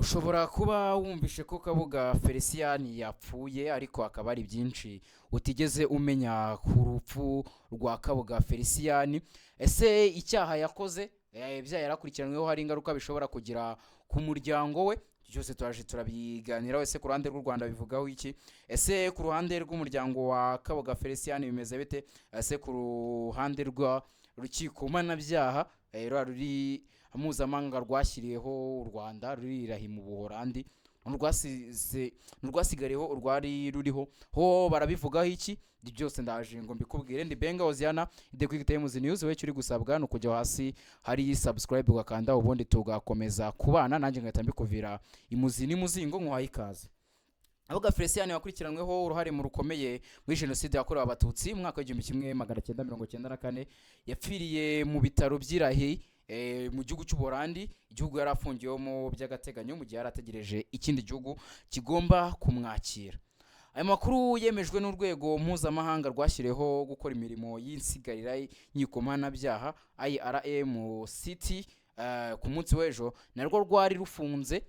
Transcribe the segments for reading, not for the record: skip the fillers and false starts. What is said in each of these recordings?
ushobora kuba wumvishe ko Kabuga Felicien yapfuye ariko akaba ari byinshi utigeze umenya ku rupfu rwa Kabuga Felicien. Ese icyaha yakoze ibyaha yarakurikiranyweho hari ingaruka bishobora kugira ku muryango we? Byose turaje turabiganiraho. Ese ku ruhande rw'u Rwanda bivugaho iki? Ese ku ruhande rw'umuryango wa Kabuga Felicien bimeze bite? Ese ku ruhande rwa rukiko mpanabyaha ruri mpuzamahanga rwashyiriyeho u Rwanda rurirahi mu Buholandi nurwasigariyeho urwari ruriho ho barabivugaho iki? Byose ndaje ngo mbikubwire. Ndi Benga Oziana The Quick Times News. We cyuri gusabwa no kujya hasi hari subscribe ugakanda ubundi tugakomeza kubana nanjye ngahita mbikuvira imuzi n'imuzingo nkwaye ikaze. Kabuga Felicien wakurikiranweho uruhare mu rukomeye muri jenoside yakorewe abatutsi mu mwaka wa 1994 yapfiriye mu bitaro by'Irahi mu gihugu cy'u Buholandi, igihugu yarafungiwemo by'agateganyo mu gihe yarategereje ikindi gihugu kigomba kumwakira. Aya makuru yemejwe n'urwego mpuzamahanga rwashyiriyeho gukora imirimo y'insigarira y'inyikomana-byaha IRMCT ku munsi w'ejo narwo rwari rufunze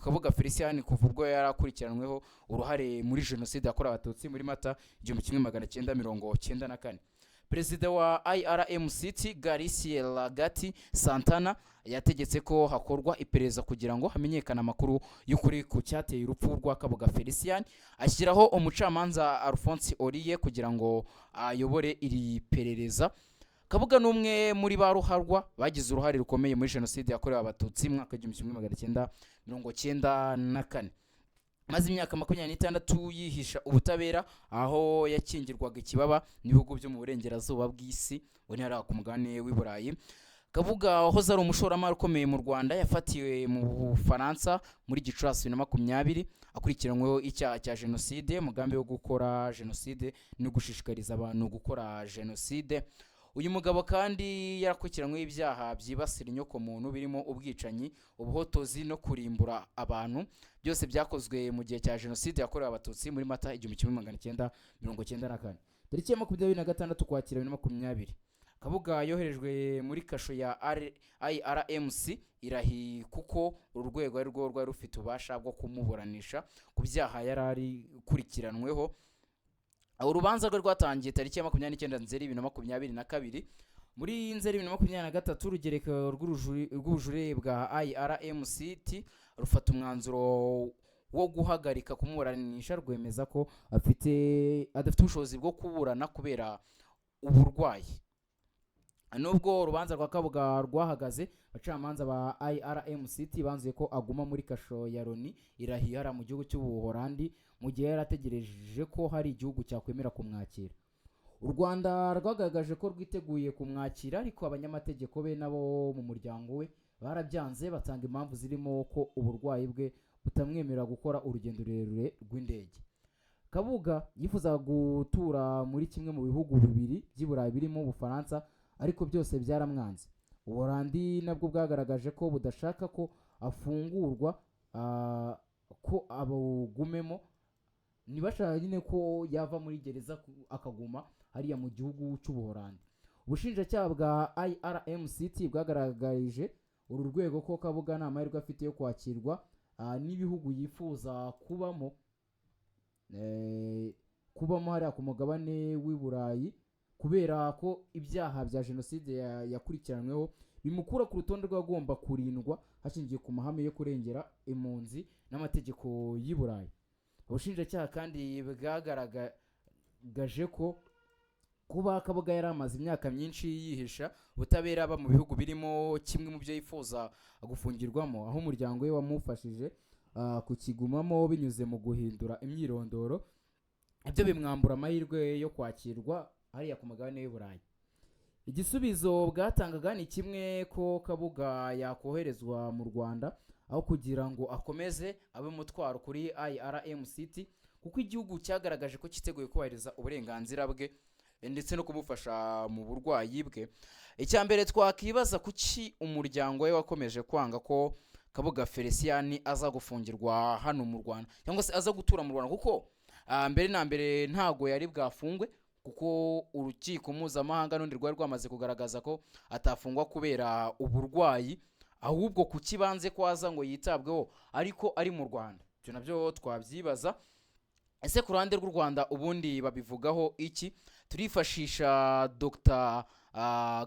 Kabuga Felicien kuva ubwo yarakurikiranweho uruhare muri jenoside yakorewe abatutsi muri Mata 1994. Perezida wa IRMCT Garcia Lagati Santana yategetse ko hakorwa iperereza kugira ngo hamenyekane amakuru y'ukuri ku cyateye urupfu rwa Kabuga Felicien, ashyiraho umucamanza Alphonse Oriye kugira ngo ayobore iri perereza. Kabuga numwe muri ba ruharwa bagize uruhare rukomeye muri jenoside yakorewe abatutsi mu mwaka wa 1994. Maze imyaka 26 yihisha ubutabera aho yakingirwaga ikibaba n'ibihugu byo mu burengerazuba bw'isi wone ari ku mugane w'i Burayi. Kabuga wahoze ari umushoramari ukomeye mu Rwanda yafatiwe mu Bufaransa muri Gicurasi 2020 akurikiranyweho icyaha cya jenoside, mugambi wo gukora jenoside no gushishikariza abantu gukora jenoside. Uyu mugabo kandi yarakurikiranyweho ibyaha byibasira inyoko muntu birimo ubwicanyi, ubuhotozi no kurimbura abantu, byose byakozwe mu gihe cya jenoside yakorewe abatutsi muri Mata 1994. Tariki ya 26 Ukwakira 2020 Kabuga yoherejwe muri kasho ya IRMC Irahi kuko urwego ari rwo rwari rufite ubasha bwo kumuburanisha ku byaha yarari kurikiranweho. Urubanza rwe rwatangiye tariki ya 29 Nzeri 2022. Muri Nzeri 2023 urugereko rw'ubujurire bwa IRMCT rufata umwanzuro wo guhagarika kumuburanisha rwemeza ko adafite ubushobozi bwo kuburana kubera uburwayi. Nubwo urubanza rwa Kabuga rwahagaze, abacamanza ba IRMCT banzuye ko aguma muri kasho ya Loni Irahi hara mu gihugu cy'u Buholandi mu gihe yarategereje ko hari igihugu cyakwemera kumwakira. U Rwanda rwagaragaje ko rwiteguye kumwakira ariko abanyamategeko be nabo mu muryango we barabyanze, batanga impamvu zirimo ko uburwayi bwe butamwemerera gukora urugendo rurerure rw'indege. Kabuga yifuza gutura muri kimwe mu bihugu bibiri by'i Burayi birimo Ubufaransa ariko byose byaramwanze. Ubuholandi nabwo bwagaragaje ko budashaka ko afungurwa ko abugumemo, nibashaka nyine ko yava muri gereza akaguma hariya mu gihugu cy'u Buholandi. Ubushinjacyaha bwa IRMCT bwagaragarije uru rwego ko Kabuga nta mahirwe afite yo kwakirwa n'ibihugu yifuza kubamo hariya ku mugabane w'i Burayi kubera ko ibyaha bya jenoside yakurikiranweho bimukura ku rutonde rw'agomba kurindwa hashingiye ku mahame yo kurengera impunzi n'amategeko y'i Burayi. Ubushinjacyaha kandi bwagaragaje ko kuba Kabuga yaramaze imyaka myinshi yihisha ubutabera aba mu bihugu birimo kimwe mu byo yifuza gufungirwamo, aho umuryango we wamufashije kukigumamo binyuze mu guhindura imyirondoro, ibyo bimwambura amahirwe yo kwakirwa hariya ku mugabane w'i Burayi. Igisubizo bwatangaga ni kimwe ko Kabuga yakoherezwa mu Rwanda aho kugira ngo akomeze abe mutwaro kuri IRMCT kuko igihugu cyagaragaje ko cyiteguye kubahiriza uburenganzira bwe ndetse no kumufasha mu burwayi bwe. Icyambere twakibaza kuki umuryango we wakomeje kwanga ko Kabuga Felicien aza gufungirwa hano mu Rwanda cyangwa se aza gutura mu Rwanda, kuko mbere na mbere ntago yari bwafungwe kuko urukiko mpuzamahanga n'undi rwari rwamaze kugaragaza ko atafungwa kubera uburwayi ahubwo ku kibanze kwaza ngo yitabweho ariko ari mu Rwanda. Ibyo nabyo twabyibaza. Ese ku ruhande rw'u Rwanda ubundi babivugaho iki? Turifashisha Dr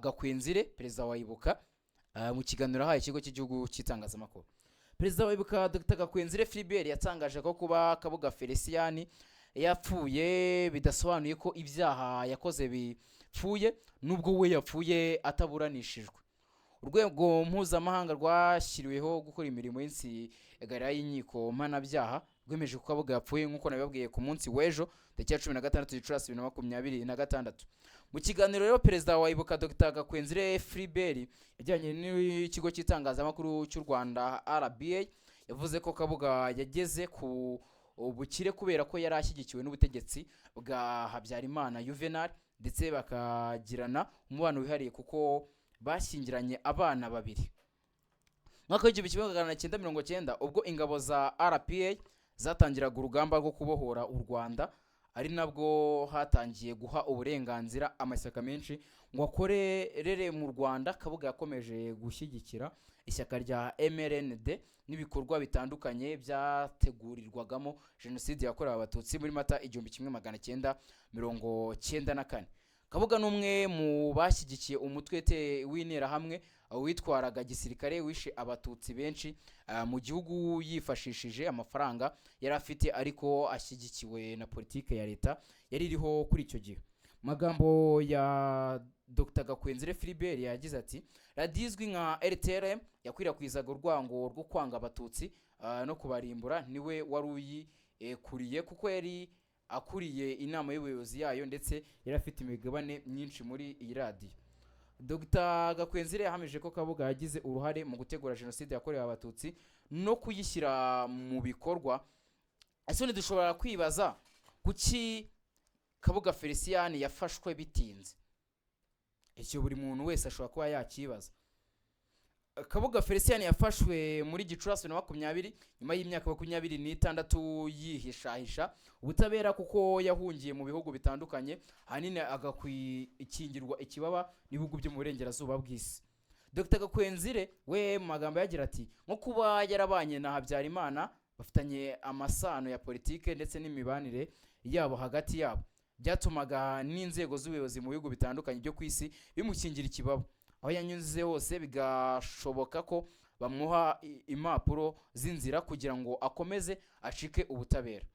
Gakwenzire, perezida wa Ibuka, mu kiganiro haye ikigo cy'igihugu cy'itangazamakuru. Perezida wa Ibuka Dr Gakwenzire Philibert yatangaje ko kuba Kabuga Felicien yapfuye bidasobanuye ko ibyaha yakoze bipfuye, nubwo we yapfuye ataburanishijwe. Urwego mpuzamahanga rwashyiriweho gukora imirimo y'insigarira y'inkiko mpanabyaha rwemeje ko Kabuga yapfuye nk'uko nabibabwiye ku munsi w'ejo tariki ya 16 Gicurasi 2026. Mu kiganiro rero perezida wa Ibuka Dr Gakwenzire Philibert yajyanye n'ikigo cy'itangazamakuru cy'u Rwanda RBA, yavuze ko Kabuga yageze ku ubukire kubera ko yari ashyigikiwe n'ubutegetsi bwa Habyarimana Juvenal, ndetse bakagirana umubano wihariye kuko bashyingiranye abana babiri. Mwaka w'igihumbi kimwe magana cyenda mirongo cyenda ubwo ingabo za RPA zatangiraga urugamba rwo kubohora u Rwanda, ari nabwo hatangiye guha uburenganzira amashyaka menshi ngo akorere mu Rwanda. Kabuga yakomeje gushyigikira ishyaka rya MRND n'ibikorwa bitandukanye byategurirwagamo jenoside yakorewe abatutsi muri Mata 1994. Kabuga n'umwe mu bashyigikiye umutwe w'intera hamwe witwaraga gisirikare wishe abatutsi benshi mu gihugu yifashishije amafaranga yari afite ariko ashyigikiwe na politike ya leta yari iriho kuri icyo gihe. Magambo ya Dr Gakwenzire Philibert yagize ati radiyo izwi nka RTRM yakwirakwizaga urwango rwo kwanga abatutsi no kubarimbura, niwe wari uyikuriye kuko yari akuriye inama y'ubuyobozi yayo ndetse yari afite imigabane myinshi muri iyi radiyo. Dr Gakwenzire yahamije ko Kabuga yagize uruhare mu gutegura jenoside yakorewe abatutsi no kuyishyira mu bikorwa. Ese dushobora kwibaza kuki Kabuga Felicien yafashwe bitinze? Icyo buri muntu wese ashobora kuba yakibaza. Kabuga Felicien yafashwe muri Gicurasi 2020 nyuma y'imyaka 26 yihishahisha ubutabera kuko yahungiye mu bihugu bitandukanye, hanini agakwikingirwa ikibaba n'ibihugu byo mu burengerazuba bw'isi. Dr Gakwenzire we mu magambo yagira ati nko kuba yarabanye na Habyarimana bafitanye amasano ya politike ndetse n'imibanire yabo hagati yabo byatumaga n'inzego z'ubuyobozi mu bihugu bitandukanye byo ku isi bimukingira ikibaba. Aho yanyuze hose bigashoboka ko bamuha impapuro z'inzira kugira ngo akomeze acike ubutabera.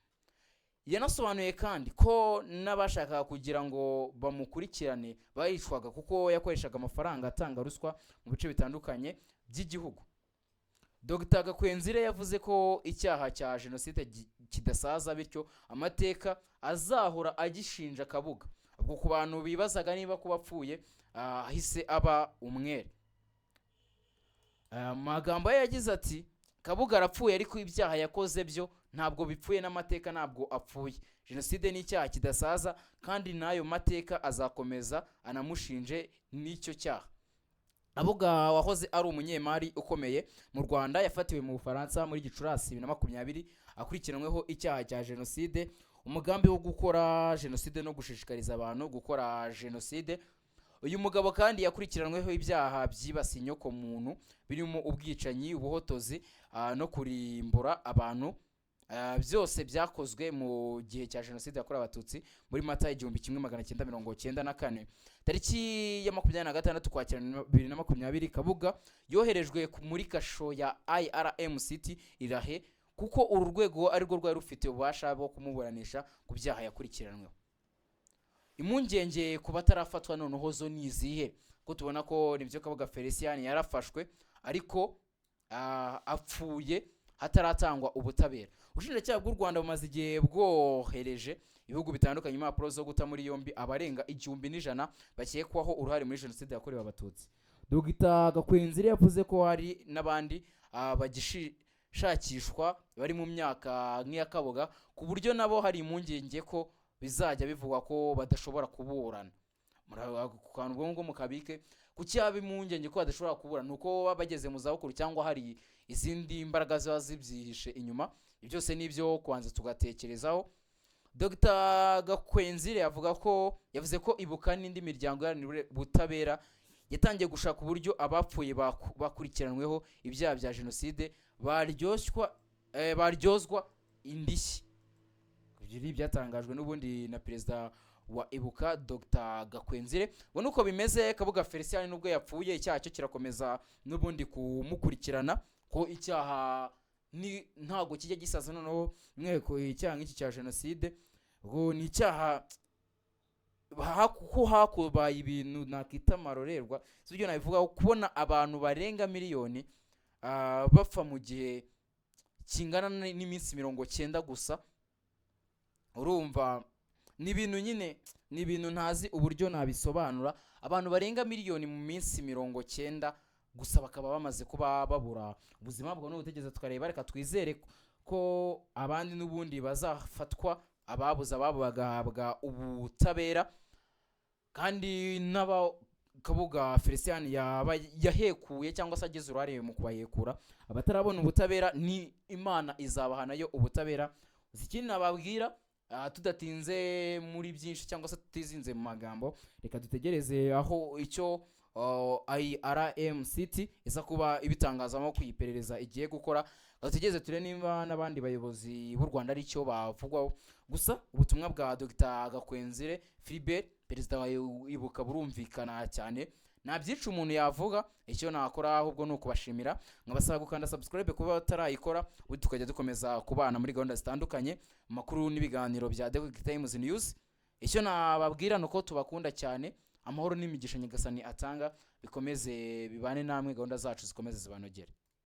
Yanasobanuye kandi ko n'abashakaga kugira ngo bamukurikirane barishwaga kuko yakoreshaga amafaranga atanga ruswa mu bice bitandukanye by'igihugu. Dr Gakwenzire yavuze ko icyaha cya jenoside kidasaza, bityo amateka azahora agishinja Kabuga. Ubwo ku bantu bibazaga niba kuba apfuye ahise aba umwere. Magambo yagize ati Kabuga arapfuye ariko ibyaha yakoze byo ntabwo bipfuye, n'amateka ntabwo apfuye. Jenoside ni icyaha kidasaza kandi nayo mateka azakomeza anamushinje n'icyo cyaha. Kabuga wahoze ari umunyemari ukomeye mu Rwanda yafatiwe mu Bufaransa muri Gicurasi 2020 akurikiranweho icyaha cya jenoside, umugambi wo gukora jenoside no gushishikariza abantu gukora jenoside. Uyu mugabo kandi yakurikiranweho ibyaha byibasiye inyoko muntu birimo ubwicanyi, ubuhotozi no kurimbura abantu, byose byakozwe mu gihe cya jenoside yakorewe abatutsi muri Mata 1994. Tariki ya 26 Ukwakira 2020 Kabuga yoherejwe muri kasho ya IRMCT Irahe kuko uru rwego ari rwo rwari rufite ububasha bwo kumuburanisha ku byaha yakurikiranweho. Impungenge ku batarafatwa noneho zo nizihe? Ko tubona ko nibyo Kabuga Felicien yarafashwe ariko apfuye hataratangwa ubutabera. Ubushinjacyaha bw'u Rwanda bumaze igihe bwohereje ibihugu bitandukanye impapuro zo guta muri yombi abarenga 1,100 bakekwaho uruhare muri jenoside yakorewe abatutsi. Dr Gakwenzire yavuze ko hari n'abandi bagishakishwa bari mu myaka nk'iya Kabuga, ku buryo nabo hari impungenge ko bizajya bivugwa ko badashobora kuburana. Murakantu bwo mukabike kuki aba impungenge ko badashobora kuburana, nuko babageze mu zabukuru cyangwa hari izindi imbaraga ziba zibyihishe inyuma. Byose nibyo kwanza tugatekerezaho. Dr Gakwenzire yavuze ko Ibuka n'indi miryango yaranira butabera yatangiye gushaka uburyo abapfuye bakurikiranweho ibyaha bya jenoside baryozwa indishyi. Ibyo byatangajwe n'ubundi na perezida wa Ibuka Dr Gakwenzire. Ubona uko bimeze, Kabuga Felicien nubwo yapfuye icyaha cyo kirakomeza n'ubundi kumukurikirana, ko icyaha ntago kijya gisaza noneho mweko icyaha nk'iki cya jenoside, ngo ni icyaha hakubaye ibintu nakita marorerwa. Sibyo nabivuga, kubona abantu barenga miliyoni bapfa mu gihe kingana n'iminsi 90 gusa. Urumva ni ibintu nyine, ni ibintu ntazi uburyo nabisobanura. Abantu barenga miliyoni mu minsi 90 gusa bakaba bamaze kuba babura ubuzima bwo. N'ubutegeze tukareba, reka twizere ko abandi n'ubundi bazafatwa, ababuze ababo bagahabwa ubutabera. Kandi Kabuga Felicien yahekuye cyangwa se ageze uruhare mu kubahekura, abatarabona ubutabera ni Imana izabahanayo ubutabera. Ikindi nababwira, tudatinze muri byinshi cyangwa se tutizinze mu magambo, reka dutegereze aho icyo IRMCT iza kuba ibitangazamo kuyiperereza igiye gukora. Dutegereze ture nimba n'abandi bayobozi b'u Rwanda ari cyo bavugwaho. Gusa ubutumwa bwa Dr Gakwenzire Philbert, perezida wa Ibuka, burumvikana cyane. Nta byinshi umuntu yavuga, icyo nakora ahubwo ni ukubashimira, nkabasaba gukanda subscribe kuba batarayikora, ubu tukajya dukomeza kubana muri gahunda zitandukanye, amakuru n'ibiganiro bya The Quick Times News. Icyo nababwira nuko tubakunda cyane, amahoro n'imigisha Nyagasani atanga bikomeze bibane namwe, gahunda zacu zikomeze zibanogere.